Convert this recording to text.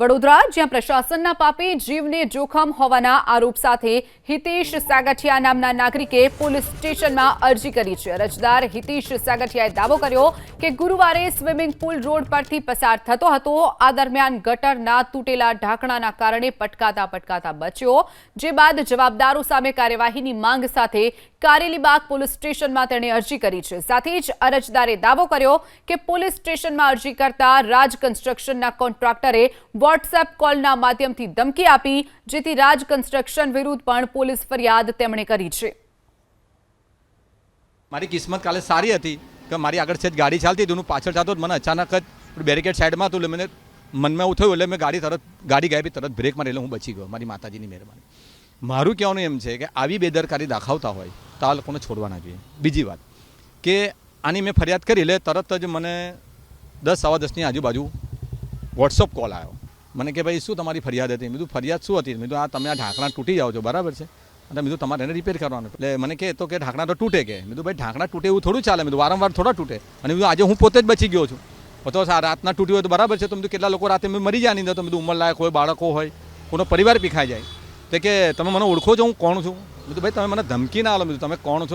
વડોદરા જ્યાં પ્રશાસનના પાપે જીવને જોખમ હોવાના આરોપ સાથે હિતેશ સાગઠિયા નામના નાગરિકે પોલીસ સ્ટેશનમાં અરજી કરી છે। અરજદાર હિતેશ સાગઠિયાએ દાવો કર્યો કે ગુરુવારે સ્વિમિંગ પુલ રોડ પરથી પસાર થતો હતો। આ દરમિયાન ગટરના તૂટેલા ઢાંકણાના કારણે પટકાતા બચ્યો, જે બાદ જવાબદારો સામે કાર્યવાહીની માંગ સાથે કારેલીબાગ પોલીસ સ્ટેશનમાં તેણે અરજી કરી છે। સાથે જ અરજદારે દાવો કર્યો કે પોલીસ સ્ટેશનમાં અરજી કરતા રાજ કન્સ્ટ્રક્શનના કોન્ટ્રાક્ટરે વોટ્સએપ કોલના માધ્યમથી ધમકી આપી, જેથી રાજ કન્સ્ટ્રક્શન વિરુદ્ધ પણ પોલીસ ફરિયાદ તેમણે કરી છે। મારી કિસ્મત કાલે સારી હતી કે મારી આગળ છે ગાડી ચાલતી હતી, હું પાછળ જતો મને અચાનક જ બેરિકેડ સાઈડમાં હતું, એટલે મને મનમાં એવું થયું, એટલે મેં ગાડી ગાયબી તરત બ્રેક મારી, એટલે હું બચી ગયો, મારી માતાજીની મહેરબાની। મારું કહેવાનું એમ છે કે આવી બેદરકારી દાખવતા હોય તો આ લોકોને છોડવા ના જોઈએ। બીજી વાત કે આની મેં ફરિયાદ કરી, એટલે તરત જ મને 10-10:15 આજુબાજુ વોટ્સઅપ કોલ આવ્યો મને કે ભાઈ શું તમારી ફરિયાદ હતી? મેં કીધું ફરિયાદ શું હતી? મેં કીધું આ તમે આ ઢાંકણા તૂટી જાઓ છો, બરાબર છે, અને મેં કીધું તમારે એને રિપેર કરવાનું। એટલે મને કહે તો કે ઢાંકણા તો તૂટે કે? મેં કીધું ભાઈ ઢાંકણા તૂટે એવું થોડું ચાલે, મેં કીધું વારંવાર થોડા તૂટે, અને મેં આજે હું પોતે જ બચી ગયો છું, તો રાતના તૂટ્યું હોય તો બરાબર છે, તો મેં કેટલા લોકો રાતે મરી જાય નહીં, તો મેં ઉંમરલાયક હોય, બાળકો હોય, કોઈનો પરિવાર પીખાઈ જાય, તો કે તમે મને ઓળખો છો હું કોણ છું? મેં કીધું ભાઈ તમે મને ધમકી ના આલો, મેં કીધું તમે કોણ છો?